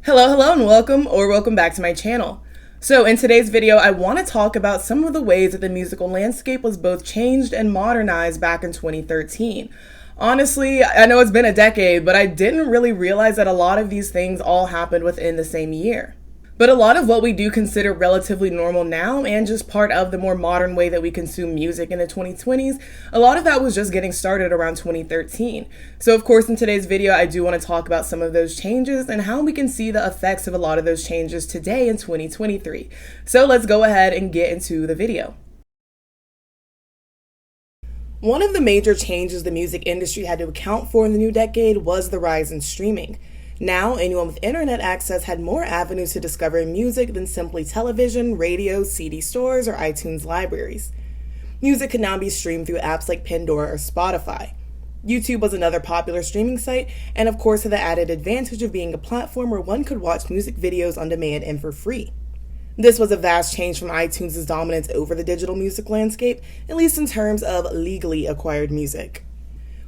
Hello, and welcome back to my channel. So in today's video, I want to talk about some of the ways that the musical landscape was both changed and modernized back in 2013. Honestly, I know it's been a decade, but I didn't really realize that a lot of these things all happened within the same year. But a lot of what we do consider relatively normal now and just part of the more modern way that we consume music in the 2020s, a lot of that was just getting started around 2013. So of course in today's video I do want to talk about some of those changes and how we can see the effects of a lot of those changes today in 2023. So let's go ahead and get into the video. One of the major changes the music industry had to account for in the new decade was the rise in streaming. Now, anyone with internet access had more avenues to discover music than simply television, radio, CD stores, or iTunes libraries. Music could now be streamed through apps like Pandora or Spotify. YouTube was another popular streaming site, and of course had the added advantage of being a platform where one could watch music videos on demand and for free. This was a vast change from iTunes' dominance over the digital music landscape, at least in terms of legally acquired music.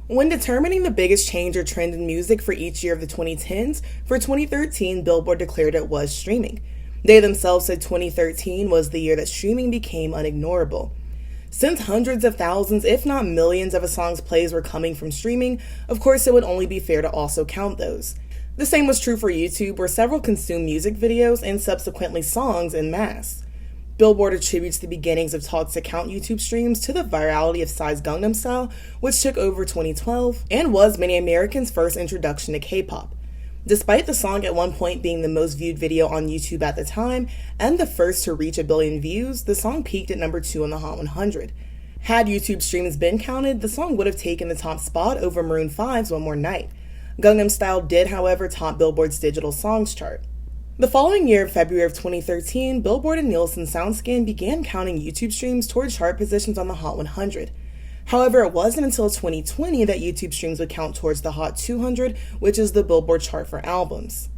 When determining the biggest change or trend in music for each year of the 2010s, for 2013, Billboard declared it was streaming. They themselves said 2013 was the year that streaming became unignorable. Since hundreds of thousands, if not millions, of a song's plays were coming from streaming, of course it would only be fair to also count those. The same was true for YouTube, where several consumed music videos and subsequently songs en masse. Billboard attributes the beginnings of talks to count YouTube streams to the virality of Psy's Gangnam Style, which took over 2012 and was many Americans' first introduction to K-pop. Despite the song at one point being the most viewed video on YouTube at the time and the first to reach 1 billion views, the song peaked at number 2 on the Hot 100. Had YouTube streams been counted, the song would have taken the top spot over Maroon 5's One More Night. Gangnam Style did, however, top Billboard's digital songs chart. The following year, February of 2013, Billboard and Nielsen SoundScan began counting YouTube streams toward chart positions on the Hot 100. However, it wasn't until 2020 that YouTube streams would count towards the Hot 200, which is the Billboard chart for albums.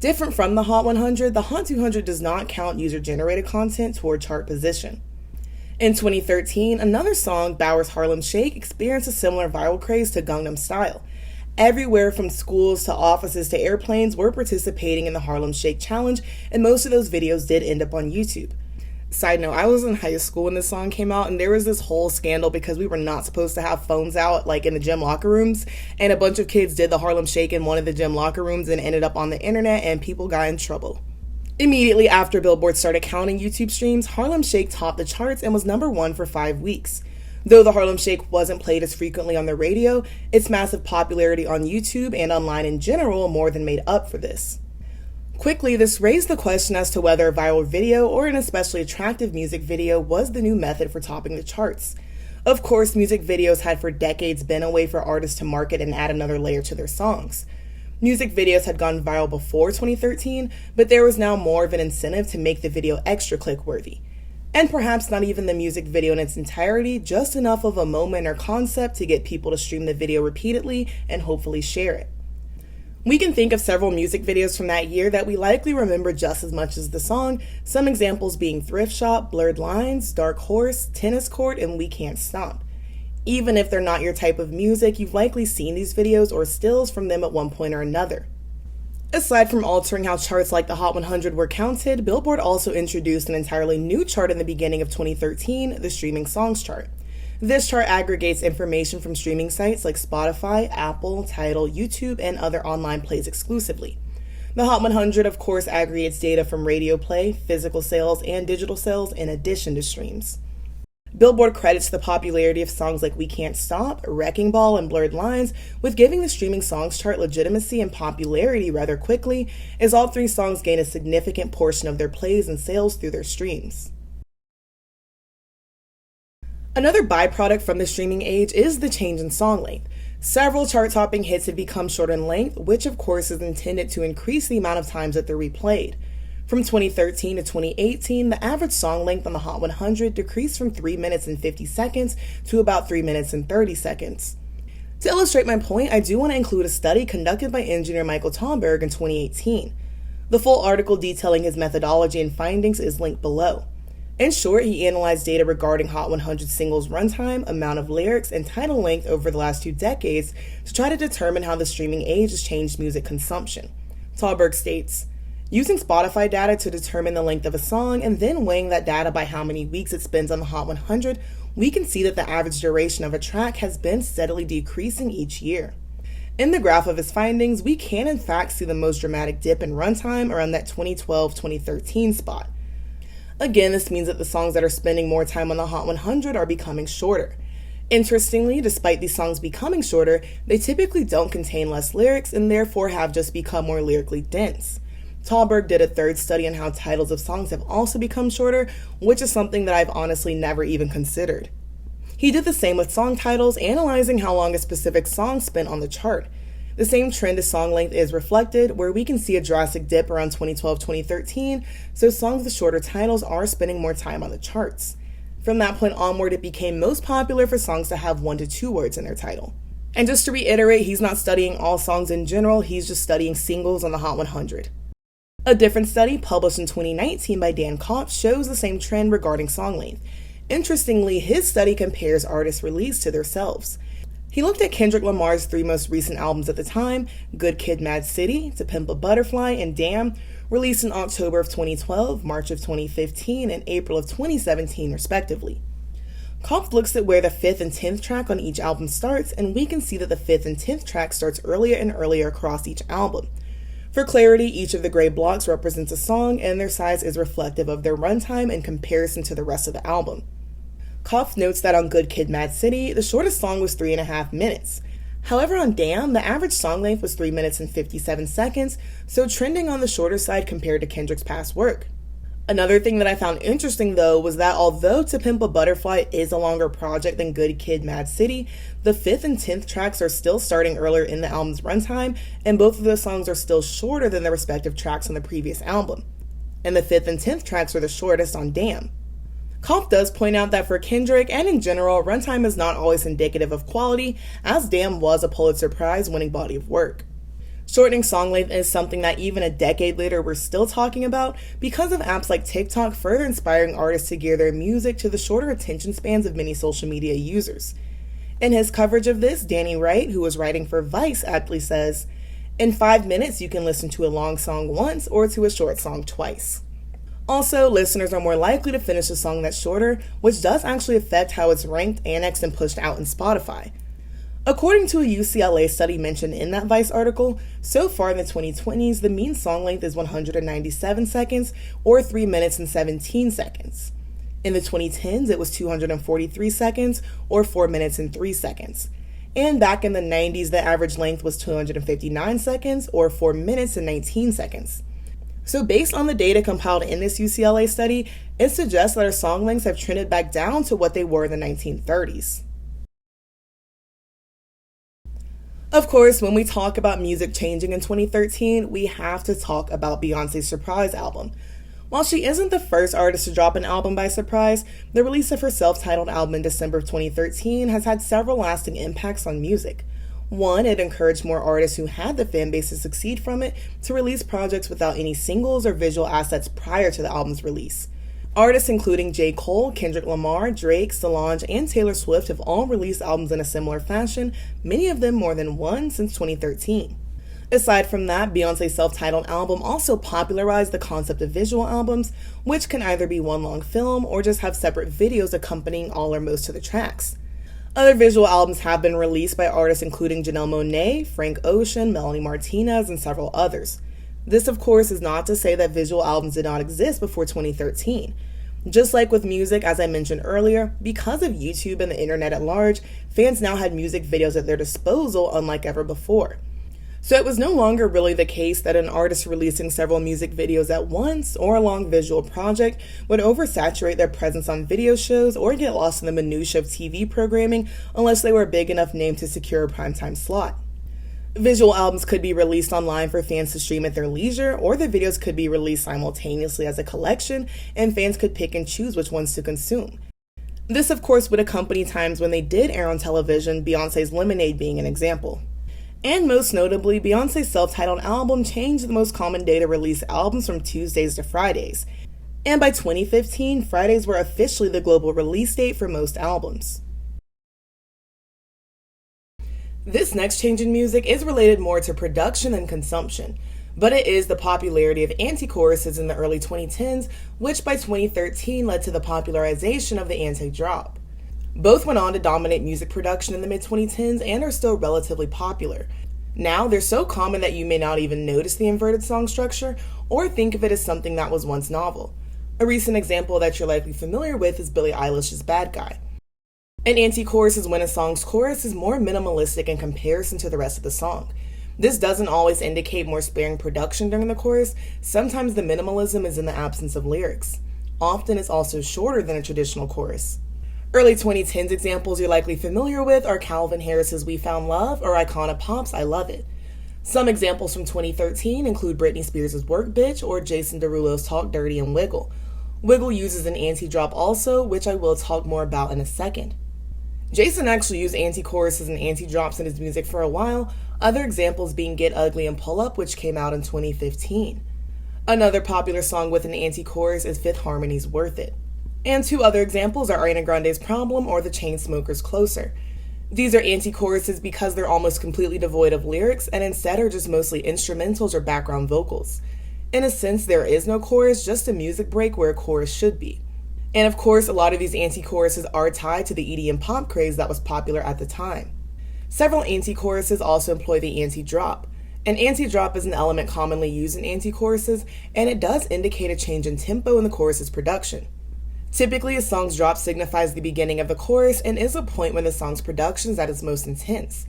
Different from the Hot 100, the Hot 200 does not count user-generated content toward chart position. In 2013, another song, Baauer's Harlem Shake, experienced a similar viral craze to Gangnam Style. Everywhere from schools to offices to airplanes were participating in the Harlem Shake Challenge, and most of those videos did end up on YouTube. Side note, I was in high school when this song came out, and there was this whole scandal because we were not supposed to have phones out, like in the gym locker rooms, and a bunch of kids did the Harlem Shake in one of the gym locker rooms and ended up on the internet, and people got in trouble. Immediately after Billboard started counting YouTube streams, Harlem Shake topped the charts and was number 1 for 5 weeks. Though the Harlem Shake wasn't played as frequently on the radio, its massive popularity on YouTube and online in general more than made up for this. Quickly, this raised the question as to whether a viral video or an especially attractive music video was the new method for topping the charts. Of course, music videos had for decades been a way for artists to market and add another layer to their songs. Music videos had gone viral before 2013, but there was now more of an incentive to make the video extra click-worthy. And perhaps not even the music video in its entirety, just enough of a moment or concept to get people to stream the video repeatedly and hopefully share it. We can think of several music videos from that year that we likely remember just as much as the song, some examples being Thrift Shop, Blurred Lines, Dark Horse, Tennis Court, and We Can't Stop. Even if they're not your type of music, you've likely seen these videos or stills from them at one point or another. Aside from altering how charts like the Hot 100 were counted, Billboard also introduced an entirely new chart in the beginning of 2013, the Streaming Songs chart. This chart aggregates information from streaming sites like Spotify, Apple, Tidal, YouTube, and other online plays exclusively. The Hot 100, of course, aggregates data from radio play, physical sales, and digital sales in addition to streams. Billboard credits the popularity of songs like We Can't Stop, Wrecking Ball, and Blurred Lines with giving the streaming songs chart legitimacy and popularity rather quickly, as all 3 songs gained a significant portion of their plays and sales through their streams. Another byproduct from the streaming age is the change in song length. Several chart-topping hits have become short in length, which of course is intended to increase the amount of times that they're replayed. From 2013 to 2018, the average song length on the Hot 100 decreased from 3 minutes and 50 seconds to about 3 minutes and 30 seconds. To illustrate my point, I do want to include a study conducted by engineer Michael Tomberg in 2018. The full article detailing his methodology and findings is linked below. In short, he analyzed data regarding Hot 100 singles runtime, amount of lyrics, and title length over the last 2 decades to try to determine how the streaming age has changed music consumption. Tomberg states, Using Spotify data to determine the length of a song and then weighing that data by how many weeks it spends on the Hot 100, we can see that the average duration of a track has been steadily decreasing each year. In the graph of his findings, we can in fact see the most dramatic dip in runtime around that 2012-2013 spot. Again, this means that the songs that are spending more time on the Hot 100 are becoming shorter. Interestingly, despite these songs becoming shorter, they typically don't contain less lyrics and therefore have just become more lyrically dense. Thalberg did a third study on how titles of songs have also become shorter, which is something that I've honestly never even considered. He did the same with song titles, analyzing how long a specific song spent on the chart. The same trend as song length is reflected, where we can see a drastic dip around 2012-2013, so songs with shorter titles are spending more time on the charts. From that point onward, it became most popular for songs to have 1 to 2 words in their title. And just to reiterate, he's not studying all songs in general, he's just studying singles on the Hot 100. A different study, published in 2019 by Dan Kopf, shows the same trend regarding song length. Interestingly, his study compares artists released to themselves. He looked at Kendrick Lamar's 3 most recent albums at the time, Good Kid, Mad City, To Pimp a Butterfly, and Damn, released in October of 2012, March of 2015, and April of 2017, respectively. Kopf looks at where the 5th and 10th track on each album starts, and we can see that the 5th and 10th track starts earlier and earlier across each album. For clarity, each of the gray blocks represents a song, and their size is reflective of their runtime in comparison to the rest of the album. Kopf notes that on Good Kid, Mad City, the shortest song was 3.5 minutes. However, on Damn, the average song length was 3 minutes and 57 seconds, so trending on the shorter side compared to Kendrick's past work. Another thing that I found interesting, though, was that although To Pimp a Butterfly is a longer project than Good Kid, Mad City, the 5th and 10th tracks are still starting earlier in the album's runtime, and both of those songs are still shorter than the respective tracks on the previous album. And the 5th and 10th tracks are the shortest on Damn. Kopf does point out that for Kendrick, and in general, runtime is not always indicative of quality, as Damn was a Pulitzer Prize-winning body of work. Shortening song length is something that even a decade later we're still talking about because of apps like TikTok further inspiring artists to gear their music to the shorter attention spans of many social media users. In his coverage of this, Danny Wright, who was writing for Vice, aptly says, "In 5 minutes you can listen to a long song once or to a short song twice." Also, listeners are more likely to finish a song that's shorter, which does actually affect how it's ranked, annexed, and pushed out in Spotify. According to a UCLA study mentioned in that Vice article, so far in the 2020s, the mean song length is 197 seconds, or 3 minutes and 17 seconds. In the 2010s, it was 243 seconds, or 4 minutes and 3 seconds. And back in the 90s, the average length was 259 seconds, or 4 minutes and 19 seconds. So based on the data compiled in this UCLA study, it suggests that our song lengths have trended back down to what they were in the 1930s. Of course, when we talk about music changing in 2013, we have to talk about Beyonce's Surprise album. While she isn't the first artist to drop an album by surprise, the release of her self-titled album in December of 2013 has had several lasting impacts on music. One, it encouraged more artists who had the fan base to succeed from it to release projects without any singles or visual assets prior to the album's release. Artists including J. Cole, Kendrick Lamar, Drake, Solange, and Taylor Swift have all released albums in a similar fashion, many of them more than one since 2013. Aside from that, Beyonce's self-titled album also popularized the concept of visual albums, which can either be one long film or just have separate videos accompanying all or most of the tracks. Other visual albums have been released by artists including Janelle Monáe, Frank Ocean, Melanie Martinez, and several others. This, of course, is not to say that visual albums did not exist before 2013. Just like with music, as I mentioned earlier, because of YouTube and the internet at large, fans now had music videos at their disposal unlike ever before. So it was no longer really the case that an artist releasing several music videos at once or a long visual project would oversaturate their presence on video shows or get lost in the minutiae of TV programming unless they were a big enough name to secure a primetime slot. Visual albums could be released online for fans to stream at their leisure, or the videos could be released simultaneously as a collection, and fans could pick and choose which ones to consume. This, of course, would accompany times when they did air on television, Beyonce's Lemonade being an example. And most notably, Beyonce's self-titled album changed the most common day to release albums from Tuesdays to Fridays. And by 2015, Fridays were officially the global release date for most albums. This next change in music is related more to production than consumption. But it is the popularity of anti-choruses in the early 2010s, which by 2013 led to the popularization of the anti-drop. Both went on to dominate music production in the mid-2010s and are still relatively popular. Now, they're so common that you may not even notice the inverted song structure or think of it as something that was once novel. A recent example that you're likely familiar with is Billie Eilish's Bad Guy. An anti-chorus is when a song's chorus is more minimalistic in comparison to the rest of the song. This doesn't always indicate more sparing production during the chorus. Sometimes the minimalism is in the absence of lyrics. Often it's also shorter than a traditional chorus. Early 2010s examples you're likely familiar with are Calvin Harris's We Found Love or Icona Pop's I Love It. Some examples from 2013 include Britney Spears' Work Bitch or Jason Derulo's Talk Dirty and Wiggle. Wiggle uses an anti-drop also, which I will talk more about in a second. Jason actually used anti-choruses and anti-drops in his music for a while, other examples being Get Ugly and Pull Up, which came out in 2015. Another popular song with an anti-chorus is Fifth Harmony's Worth It. And two other examples are Ariana Grande's Problem or the Chainsmokers' Closer. These are anti-choruses because they're almost completely devoid of lyrics and instead are just mostly instrumentals or background vocals. In a sense, there is no chorus, just a music break where a chorus should be. And of course, a lot of these anti-choruses are tied to the EDM pop craze that was popular at the time. Several anti-choruses also employ the anti-drop. An anti-drop is an element commonly used in anti-choruses, and it does indicate a change in tempo in the chorus's production. Typically, a song's drop signifies the beginning of the chorus and is a point when the song's production is at its most intense.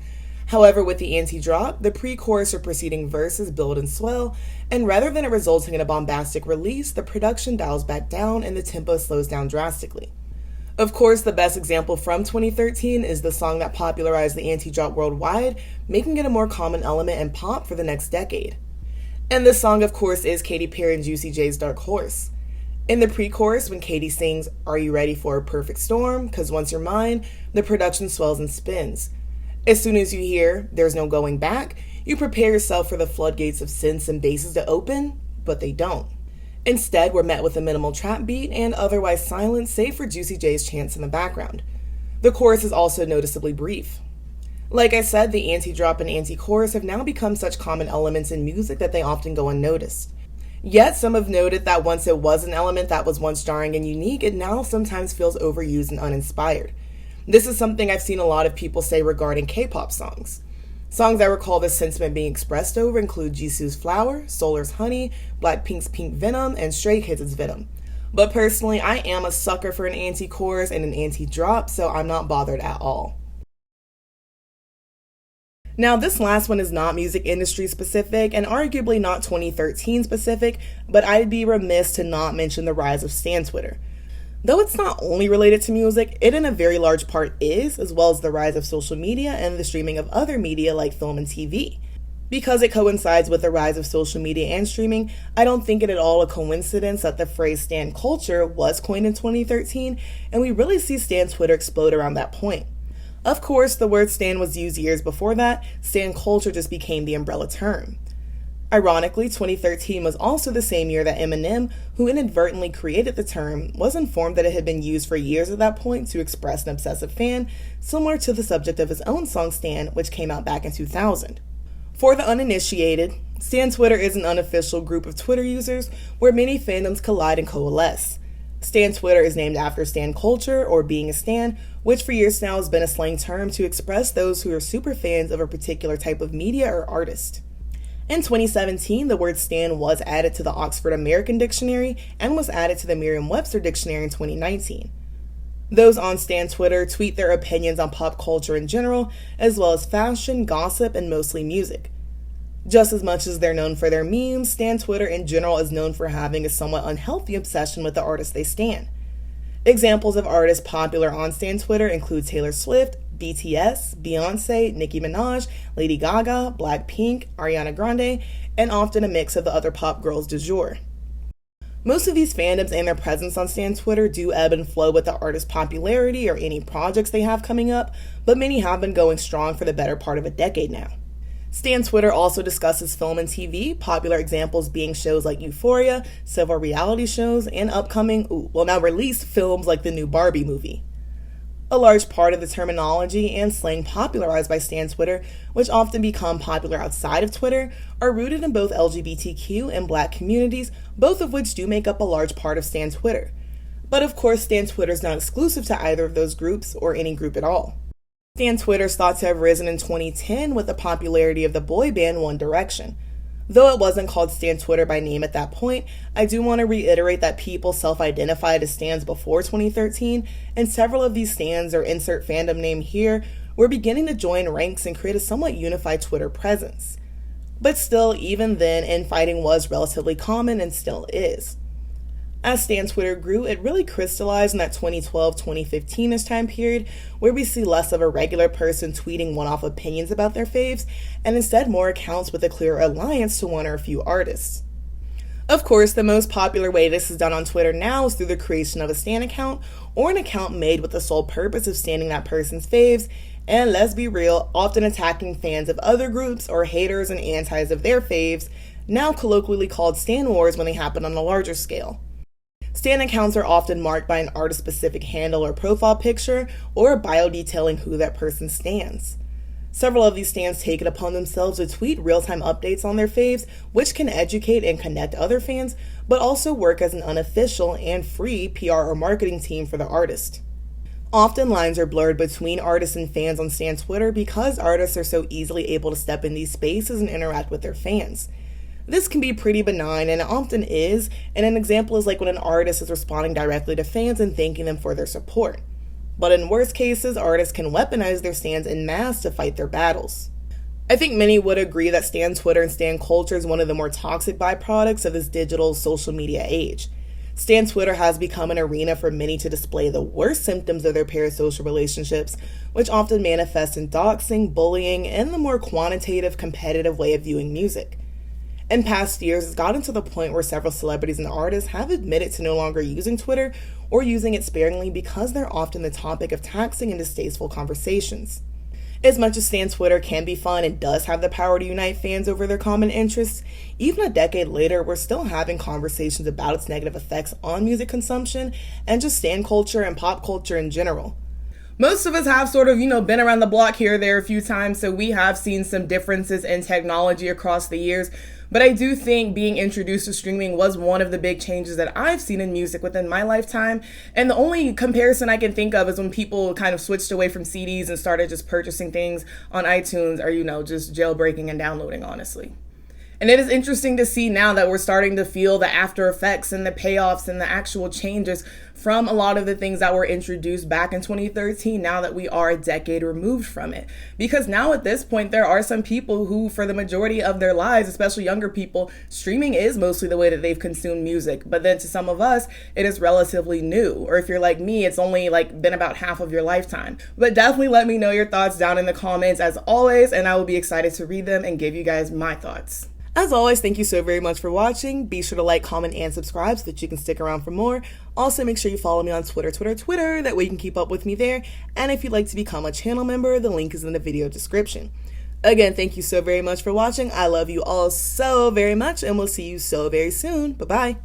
However, with the anti-drop, the pre-chorus or preceding verses build and swell, and rather than it resulting in a bombastic release, the production dials back down and the tempo slows down drastically. Of course, the best example from 2013 is the song that popularized the anti-drop worldwide, making it a more common element in pop for the next decade. And this song, of course, is Katy Perry and Juicy J's Dark Horse. In the pre-chorus, when Katy sings, "Are you ready for a perfect storm? 'Cause once you're mine," the production swells and spins. As soon as you hear, "There's no going back," you prepare yourself for the floodgates of synths and basses to open, but they don't. Instead, we're met with a minimal trap beat and otherwise silence save for Juicy J's chants in the background. The chorus is also noticeably brief. Like I said, the anti-drop and anti-chorus have now become such common elements in music that they often go unnoticed. Yet, some have noted that once it was an element that was once jarring and unique, it now sometimes feels overused and uninspired. This is something I've seen a lot of people say regarding K-pop songs. Songs I recall this sentiment being expressed over include Jisoo's Flower, Solar's Honey, Blackpink's Pink Venom, and Stray Kids' Venom. But personally, I am a sucker for an anti-chorus and an anti-drop, so I'm not bothered at all. Now, this last one is not music industry specific and arguably not 2013 specific, but I'd be remiss to not mention the rise of Stan Twitter. Though it's not only related to music, it in a very large part is, as well as the rise of social media and the streaming of other media like film and TV. Because it coincides with the rise of social media and streaming, I don't think it at all a coincidence that the phrase Stan culture was coined in 2013, and we really see Stan Twitter explode around that point. Of course, the word Stan was used years before that. Stan culture just became the umbrella term. Ironically, 2013 was also the same year that Eminem, who inadvertently created the term, was informed that it had been used for years at that point to express an obsessive fan, similar to the subject of his own song Stan, which came out back in 2000. For the uninitiated, Stan Twitter is an unofficial group of Twitter users where many fandoms collide and coalesce. Stan Twitter is named after Stan culture, or being a stan, which for years now has been a slang term to express those who are super fans of a particular type of media or artist. In 2017, the word stan was added to the Oxford American Dictionary and was added to the Merriam-Webster Dictionary in 2019. Those on Stan Twitter tweet their opinions on pop culture in general, as well as fashion, gossip, and mostly music. Just as much as they're known for their memes, Stan Twitter in general is known for having a somewhat unhealthy obsession with the artists they stan. Examples of artists popular on Stan Twitter include Taylor Swift, BTS, Beyonce, Nicki Minaj, Lady Gaga, Blackpink, Ariana Grande, and often a mix of the other pop girls du jour. Most of these fandoms and their presence on Stan Twitter do ebb and flow with the artist's popularity or any projects they have coming up, but many have been going strong for the better part of a decade now. Stan Twitter also discusses film and TV, popular examples being shows like Euphoria, several reality shows, and upcoming, now released films like the new Barbie movie. A large part of the terminology and slang popularized by Stan Twitter, which often become popular outside of Twitter, are rooted in both LGBTQ and Black communities, both of which do make up a large part of Stan Twitter. But of course, Stan Twitter is not exclusive to either of those groups or any group at all. Stan Twitter is thought to have risen in 2010 with the popularity of the boy band One Direction. Though it wasn't called Stan Twitter by name at that point, I do want to reiterate that people self-identified as stans before 2013, and several of these stans, or insert fandom name here, were beginning to join ranks and create a somewhat unified Twitter presence. But still, even then, infighting was relatively common and still is. As Stan Twitter grew, it really crystallized in that 2012-2015-ish time period, where we see less of a regular person tweeting one-off opinions about their faves, and instead more accounts with a clear alliance to one or a few artists. Of course, the most popular way this is done on Twitter now is through the creation of a stan account, or an account made with the sole purpose of standing that person's faves, and let's be real, often attacking fans of other groups or haters and antis of their faves, now colloquially called stan wars when they happen on a larger scale. Stan accounts are often marked by an artist-specific handle or profile picture, or a bio detailing who that person stans. Several of these stans take it upon themselves to tweet real-time updates on their faves, which can educate and connect other fans, but also work as an unofficial and free PR or marketing team for the artist. Often lines are blurred between artists and fans on Stan Twitter because artists are so easily able to step in these spaces and interact with their fans. This can be pretty benign, and it often is, and an example is like when an artist is responding directly to fans and thanking them for their support. But in worst cases, artists can weaponize their stans en masse to fight their battles. I think many would agree that Stan Twitter and Stan culture is one of the more toxic byproducts of this digital social media age. Stan Twitter has become an arena for many to display the worst symptoms of their parasocial relationships, which often manifest in doxing, bullying, and the more quantitative, competitive way of viewing music. In past years, it's gotten to the point where several celebrities and artists have admitted to no longer using Twitter or using it sparingly because they're often the topic of taxing and distasteful conversations. As much as Stan Twitter can be fun and does have the power to unite fans over their common interests, even a decade later, we're still having conversations about its negative effects on music consumption and just Stan culture and pop culture in general. Most of us have sort of, been around the block here or there a few times, so we have seen some differences in technology across the years. But I do think being introduced to streaming was one of the big changes that I've seen in music within my lifetime. And the only comparison I can think of is when people kind of switched away from CDs and started just purchasing things on iTunes or, just jailbreaking and downloading, honestly. And it is interesting to see now that we're starting to feel the after effects and the payoffs and the actual changes from a lot of the things that were introduced back in 2013, now that we are a decade removed from it. Because now at this point, there are some people who, for the majority of their lives, especially younger people, streaming is mostly the way that they've consumed music. But then to some of us, it is relatively new. Or if you're like me, it's only been about half of your lifetime. But definitely let me know your thoughts down in the comments as always, and I will be excited to read them and give you guys my thoughts. As always, thank you so very much for watching. Be sure to like, comment, and subscribe so that you can stick around for more. Also, make sure you follow me on Twitter, that way you can keep up with me there. And if you'd like to become a channel member, the link is in the video description. Again, thank you so very much for watching. I love you all so very much, and we'll see you so very soon. Bye-bye.